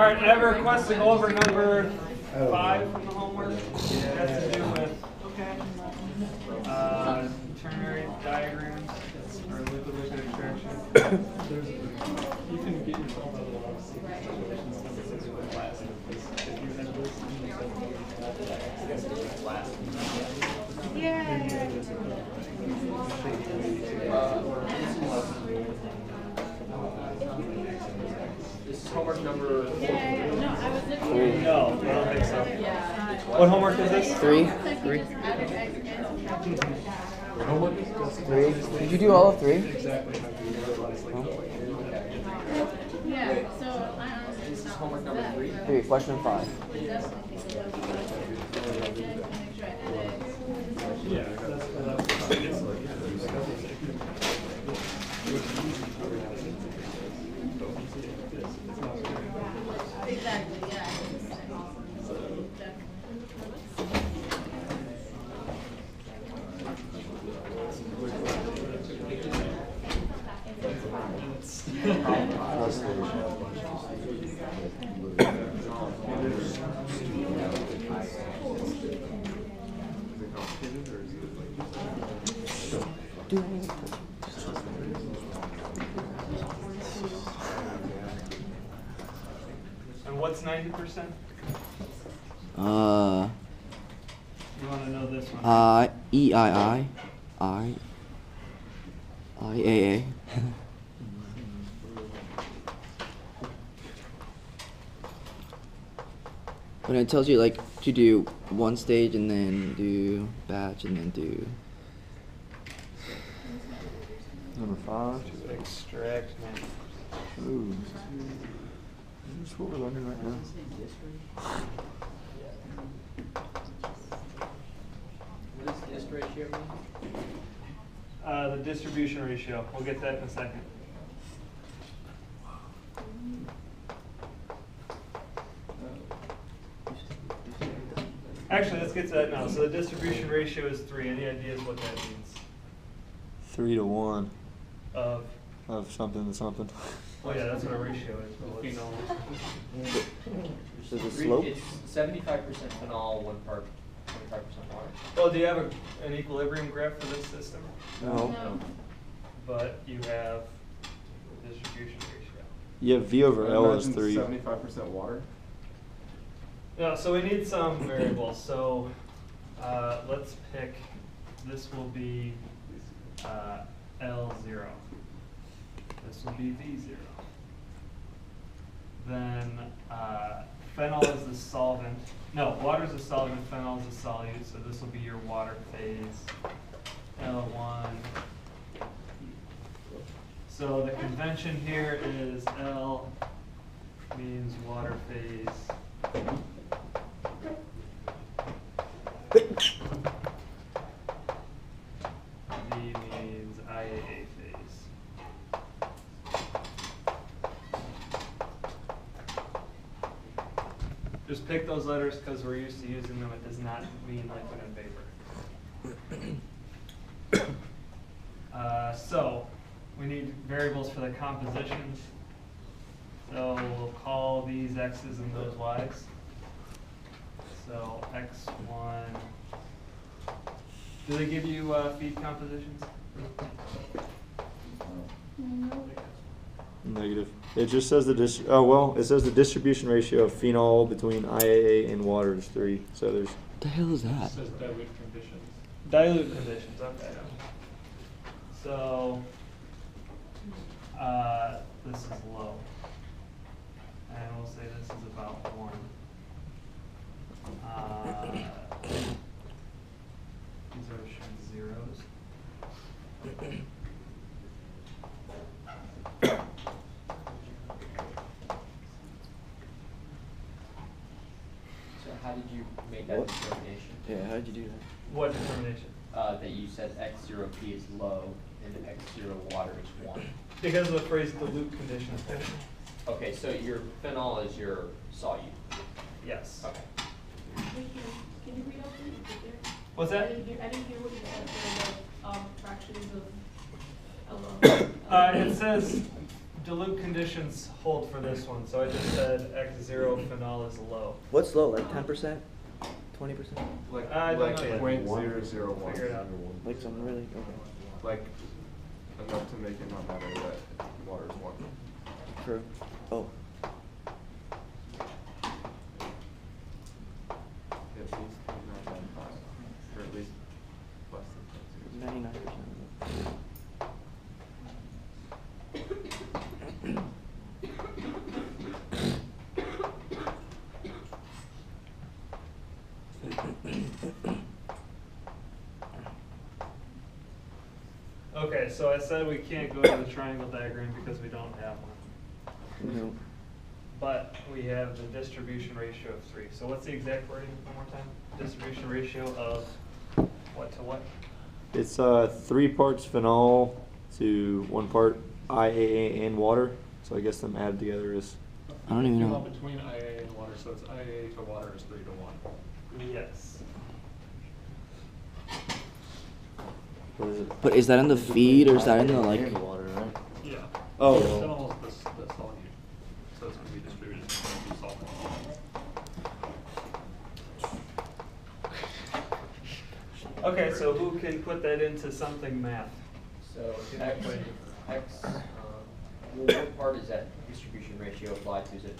All right, I have a request to go over number 5 from the homework. It has to do with ternary diagrams or liquid extraction. You can get yourself out of a lot of situations with class if you had this and you said class. This is homework number 3. No, I don't think so. What homework is this? 3. 3. Did you do all of 3? Exactly. Yeah. So this is homework number 3. 3. Question 5. Yeah, that's Exactly. Yeah. And what's 90%? You want to know this one? EIIA. When it tells you like to do one stage and then do batch and then do Number 5. To extract 90%. Ooh. That's what we're learning right now. What does this ratio mean? The distribution ratio. We'll get that in a second. Actually, let's get to that now. So the distribution ratio is 3. Any ideas what that means? 3 to 1 Of something to something. well, yeah, that's what a ratio is. But what's so the slope. It's 75% phenol, 1 part, 25% water. well, do you have an equilibrium graph for this system? No. But you have distribution ratio. Yeah, V over L is 3. 75% water. No, so we need some variables. So let's pick. This will be L0. This will be V0. Then phenol is the solvent. No, water is the solvent, phenol is the solute, so this will be your water phase, L1. So the convention here is L means water phase. V means IAA phase. Just pick those letters because we're used to using them. It does not mean liquid and vapor. So we need variables for the compositions. So we'll call these x's and those y's. So x1. Do they give you feed compositions? Negative. It just says it says the distribution ratio of phenol between IAA and water is 3. So there's. What the hell is that? It says dilute conditions. Dilute conditions, okay. So this is low. And we'll say this is about 1. These are zeros. So how did you make that determination? Yeah, how did you do that? What determination? That you said X0P is low and X0 water is 1. Because of the phrase dilute conditions. Okay, so your phenol is your solute. Yes. Okay. Can you read out please? What's I that? didn't hear what you said for the fractions of It says dilute conditions hold for this one, so I just said X0 phenol is low. What's low? Like 10%? 20%? Like, I don't like know yet. 0.001. Figure it out. Like something really? Okay. Like, enough to make it not matter that water is warm. True. Oh. At least 0.995, or at least less than 99%. Okay, so I said we can't go to the triangle diagram because we don't have one. No. But we have the distribution ratio of 3. So what's the exact wording one more time? Distribution ratio of what to what? It's 3 parts phenol to 1 part IAA and water. So I guess them added together is. I don't even know. Phenol between IAA and water, so it's IAA to water is 3 to 1. Yes. What is it? But is that in the feed or is that in the like? Water, right? Yeah. Oh. Phenol is the solute, so it's gonna be distributed between solvents. Okay, so who can put that into something math? So X, well, what part is that distribution ratio applied to? Is it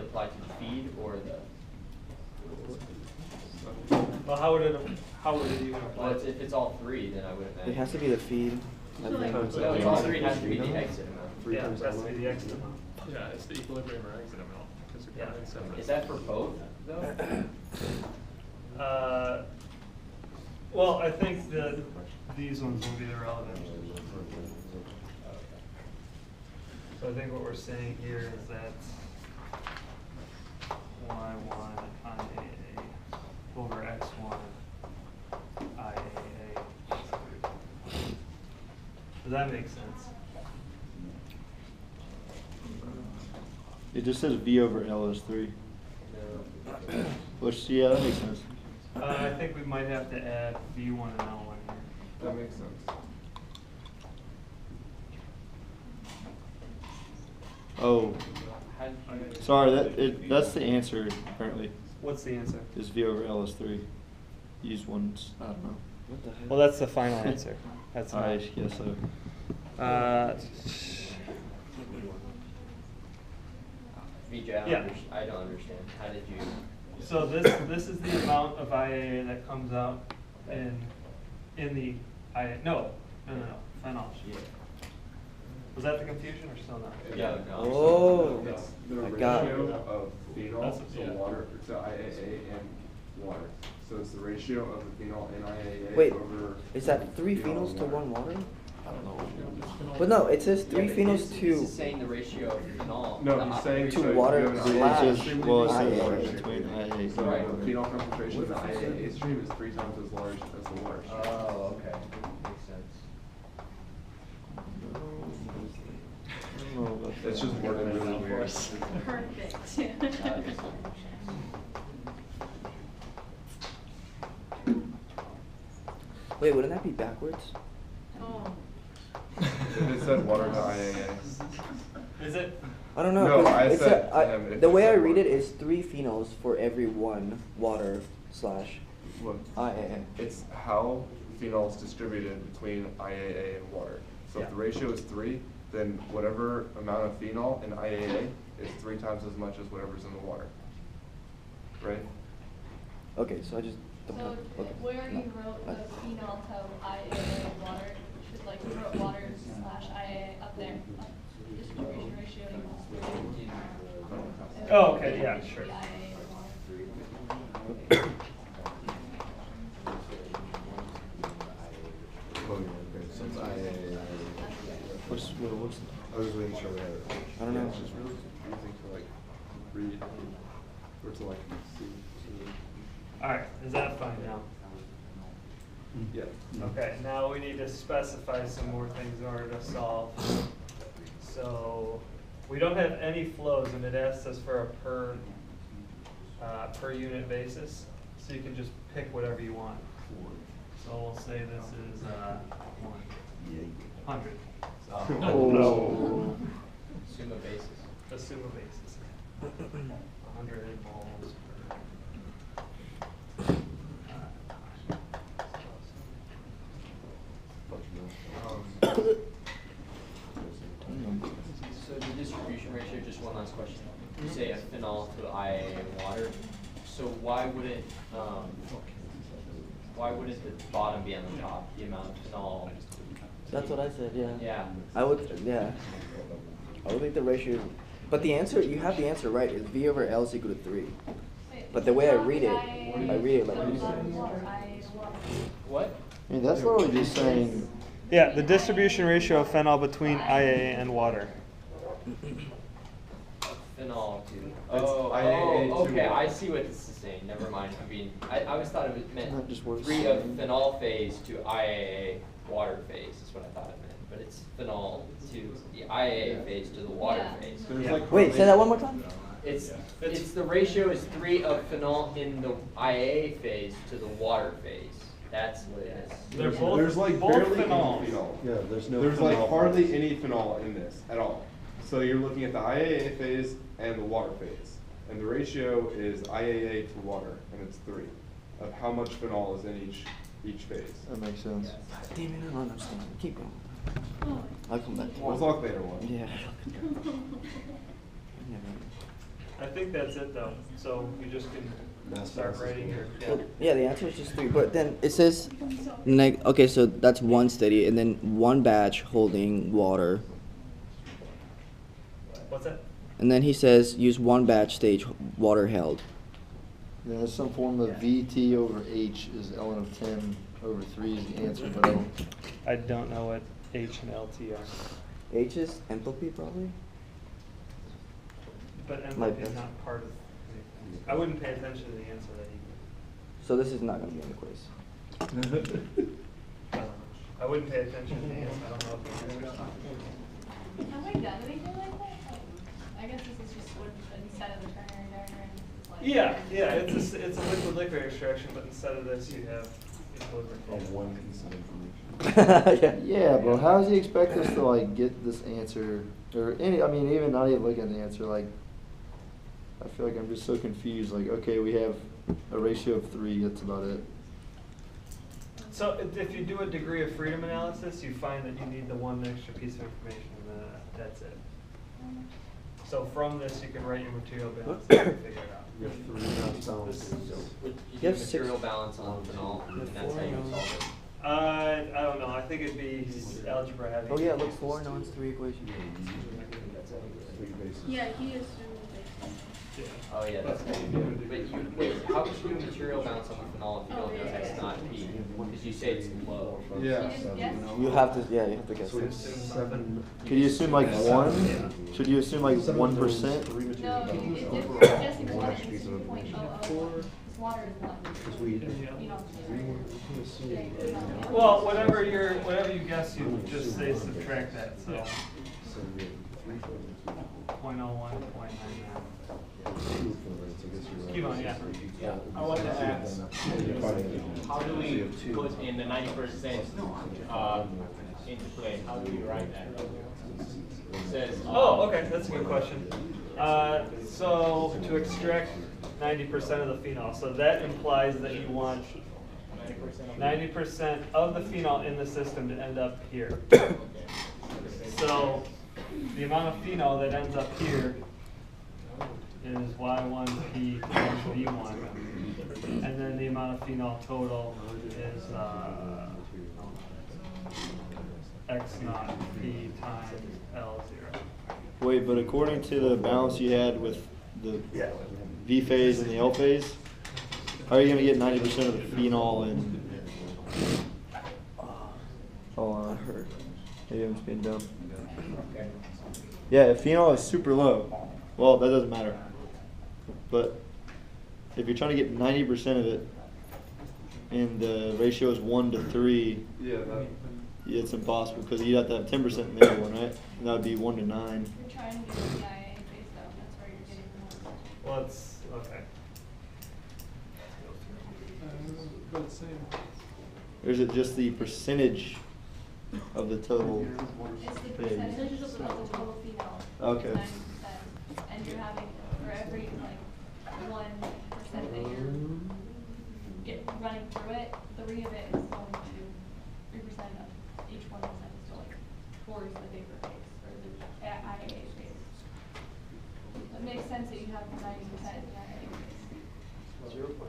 applied to the feed or the? Well, how would it even apply? Well, if it's all 3, then I would imagine. It has to be the feed. I So, think. like- So if all 3, it has to be the exit amount. Yeah, it has to be the exit amount. Yeah, it's the equilibrium or exit amount, because they're Yeah. counted separate. Is that for both, though? Well, I think that these ones will be the relevant. So I think what we're saying here is that Y1 IAA over X1 IAA. Does that make sense? It just says V over L is 3. No. Which, yeah, that makes sense. I think we might have to add V1 and L1 here. That makes sense. Oh, How did you? sorry, that's the answer apparently. What's the answer? Is V over L is 3. Use ones, I don't know. What the heck? Well, that's the final answer. That's I not. guess so. BJ, Yeah. I don't understand. How did you? So this is the amount of IAA that comes out in the no phenol. Yeah. Was that the confusion or still not? Yeah, no. Oh, It's the I got it. ratio of phenol That's- to yeah. water, to IAA and water. So it's the ratio of the phenol in IAA Wait, over. is that 3 phenol phenols in to 1 water? I don't know. But no, it says 3 Yeah, but phenols this to. is saying the ratio of phenol. No, the he's op- saying. To so if water you have an slash IAA It says, stream, well, it it's says the water water stream. between IA. So Right. the phenol concentration in the What if it IAA said- stream is 3 times as large as the water stream. Oh, okay. Makes sense. I don't know about It's that. just worded really weird. Perfect. Wait, wouldn't that be backwards? Oh. If it said water to IAA. Is it? I don't know. No, 'cause I it's said a- him if the it way said I read it water. is 3 phenols for every 1 water slash Look, IAA. it's how phenol is distributed between IAA and water. So if Yeah. the ratio is 3, then whatever amount of phenol in IAA is 3 times as much as whatever's in the water. Right? Okay, so I just don't So have. Okay. where no. you wrote the phenol to IAA water, should like you wrote water slash IAA up there, distribution ratio. Oh, okay, yeah, sure. The IAA water. So it's IAA. What's I was making sure we had it. I don't know. Yeah, it's just really confusing to like read or to like see. All right, is that fine now? Yeah. Okay, now we need to specify some more things in order to solve. So we don't have any flows, and it asks us for a per unit basis. So you can just pick whatever you want. So we'll say this is 100. Oh. Assume a basis. Assume a basis. 100 moles per. So the distribution ratio, just one last question. You say a phenol to IAA water, so why wouldn't the bottom be on the top, the amount of phenol? That's what I said, yeah. Yeah. I would think the ratio, but the answer, you have the answer right, is V over L is equal to 3. But the way I read it like you said. What? I mean, that's literally just saying, Yeah, the distribution ratio of phenol between IAA and water. Phenol to. It's Oh, IAA to okay, I water. see what this is saying, never mind. I mean, I always thought it Not meant just what it's 3 of saying. phenol phase to IAA water phase, is what I thought it meant. But it's phenol to the IAA phase to the water Yeah. phase. There's Yeah. like Wait, say that one more time? It's the ratio is 3 of phenol in the IAA phase to the water phase. That's what it is. They're both, There's like both barely phenols. any phenol. yeah, there's no. There's like phenol. hardly any phenol in this at all. So you're looking at the IAA phase and the water phase. And the ratio is IAA to water, and it's 3 of how much phenol is in each phase. That makes sense. Damn it, I don't understand. Keep going. I'll come back to We'll it. talk later one. Yeah. I think that's it though. So you just can start writing your. Well, yeah, the answer is just 3. But then it says, okay, so that's one steady, and then one batch holding water. What's that? And then he says use one batch stage water held. Yeah, there's some form of VT over H is ln of 10 over 3 is the answer, but I don't. I don't know what H and LT are. H is enthalpy probably? But Like enthalpy is this. not part of. I wouldn't pay attention to the answer that he. So this is not going to be in the quiz. I wouldn't pay attention to the answer. I don't know if you're gonna. Have I done anything like that? I guess this is just what, instead of the ternary diagram, it's like. Yeah, it's a liquid extraction, but instead of this, you have equilibrium. Yeah. Yeah, but how does he expect us to like get this answer or any? I mean, even not even looking at the answer, like I feel like I'm just so confused. Like, okay, we have a ratio of 3. That's about it. So if you do a degree of freedom analysis, you find that you need the one extra piece of information, and that's it. So from this, you can write your material balance and figure it out. We have 3 mass balances. Would you You do have 6 material balance on phenol, and that's how you solve it? I don't know. I think it'd be algebra heavy. Oh yeah, look, 4 knowns, 3 equations. Yeah, he assumed Yeah. Oh, yeah, that's how you do it. But wait, how could you do material balance on the phenol if you don't know X naught P? Because you say it's low. Yeah. You have to, yeah, you have to guess So this. assume nothing. Could you assume like 1? Yeah. Should you assume like 1%? No, if you're guessing one, it's 2.001. Water is 1. You know. Well, whatever you guess, you just say subtract that. So 0.01, 0.99. Keep on, yeah. I want to ask, how do we put in the 90% into play? How do we write that? It says. Oh, okay, that's a good question. So to extract 90% of the phenol, so that implies that you want 90% of the phenol in the system to end up here. So the amount of phenol that ends up here is Y1P times V1. And then the amount of phenol total is X naught P times L0. Wait, but according to the balance you had with the V phase and the L phase, how are you going to get 90% of the phenol in? Hold on, I heard. Maybe I'm just being dumb. Yeah, if phenol is super low, well, that doesn't matter. But if you're trying to get 90% of it, and the ratio is 1 to 3, Yeah, that. it's impossible because you'd have to have 10% in the other one, right? And that would be 1 to 9. You're trying to get the IA phase though, that's where you're getting the most. Well, it's, okay. Or is it just the percentage of the total? It's the phase? percentage of the total phenol. Okay. 90%, and you're having, for every, like, 1% that you're running through it, 3 of it is going to, 3% of each 1% is going towards the vapor phase, or the IAA phase. It makes sense that you have 90% in the IAA phase.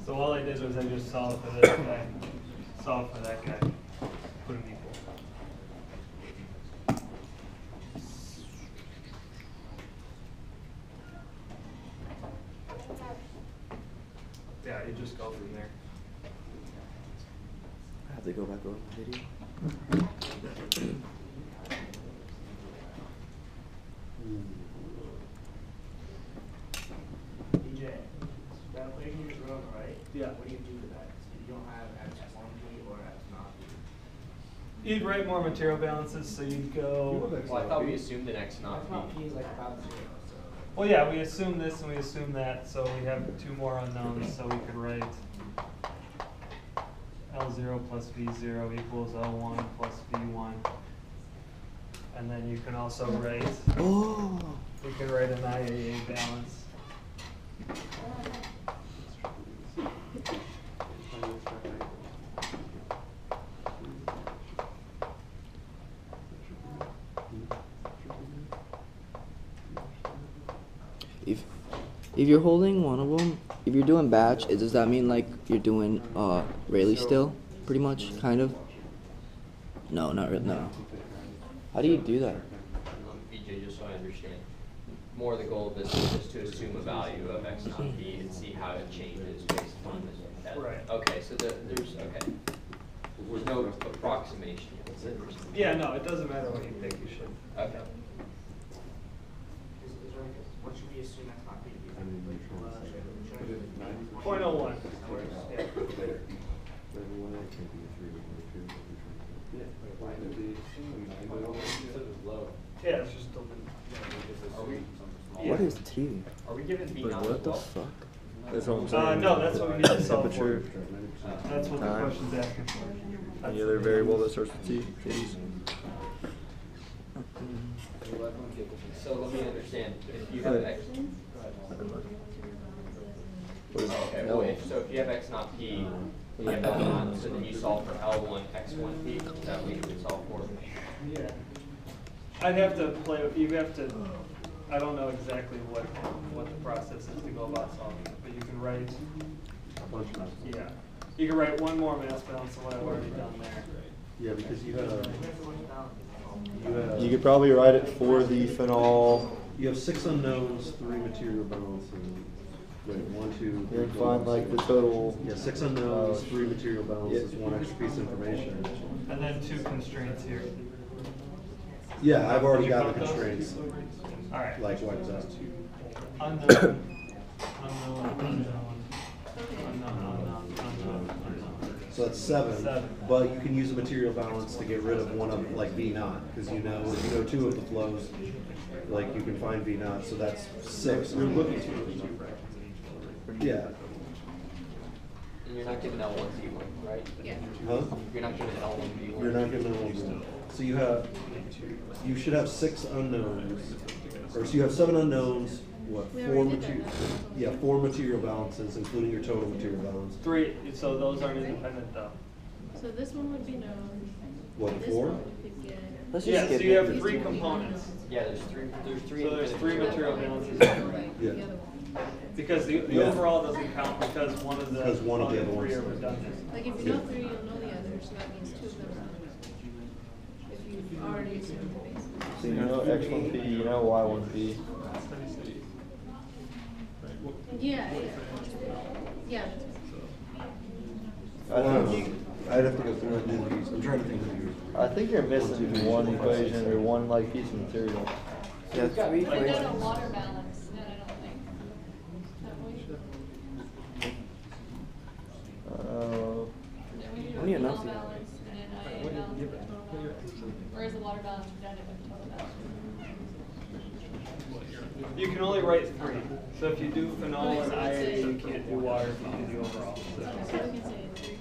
So all I did was I just solved for this guy, solved for that guy, put them equal. Yeah, you just go from there. I have to go back over the video. DJ, that equation you're drawing, right? Yeah. What do you do with that? If you don't have X1P or X0P? You'd write more material balances, so you'd go. Well, I thought we assumed an X naught X0P P. is like about 0, so. Well, yeah, we assume this and we assume that, so we have 2 more unknowns, so we could write L0 plus V0 equals L1 plus V1. And then you can also write, Oh. you can write an IAA balance. If you're holding one of them, if you're doing batch, does that mean like you're doing Rayleigh still, pretty much, kind of? No, not really. No. How do you do that? BJ, just so I understand. More of the goal of this is just to assume a value of X naught P and see how it changes based on this. Right. Okay, so there's no approximation. Yeah, no, it doesn't matter what you pick, you should. Okay. What should we assume X0P to be? 0.01. Yeah, it's just Are we, What is T? are we given V Like, naught what as the well? fuck? That's what I'm saying. no, that's what we need to solve for. Temperature. That's what the Time. question's asking for. Any other variable that starts with T, please? So let me understand, if you have X, What is okay, it? well, if you have X naught P, you have L1, so then you solve for L1 X1P, is that what you would solve for? Yeah. I'd have to play, you have to, I don't know exactly what the process is to go about solving it, but you can write, yeah. You can write one more mass balance than what I've already done there. Yeah, because you have, You could probably write it for the phenol. you have 6 unknowns, 3 material balances. Wait, 1, 2, 3. You can find like the total. Yeah, 6 unknowns, 3 material balances, 1 extra piece of information. And then 2 constraints here. Yeah, I've already Did you got the count those? constraints. All right. Like what is that? Unknown, unknown. So that's 7. 7. But you can use a material balance to get rid of one of, like V naught, because you know, if you know 2 of the flows, like you can find V naught, so that's 6. You're looking to. Yeah. And you're not given L1 V1, right? Yeah. Huh? You're not given L1 V1. You're not gonna know. So you should have 6 unknowns, or so you have 7 unknowns, what, We 4 already did material, that. yeah, 4 material balances, including your total material balance. 3, so those aren't independent though. So this one would be known. What, This 4? one we could get. Let's Yeah, just so skip you it. have 3 components. Yeah, there's three. So there's 3 material balances. Yeah. The other one. Because the Yeah. overall doesn't count because one of the Because one of the other 3 are ones. redundant. Like if you know 3, you'll know the others, so that means 2 of them are. If you've already assumed the base. So you know X1P, you know Y1P. Yeah, yeah. Yeah. I'd have to go through and do these. I'm trying to think of these. I think you're missing one equation or one like piece of material. Yeah, 3 But then a equations. water balance, then I don't think. Then we do Only a enough, phenol yeah. balance and an IA balance with total balance. Or is the water balance redundant with total balance? You can only write 3. So if you do phenol and IA, you can't do water if you do the overall. So we can say 3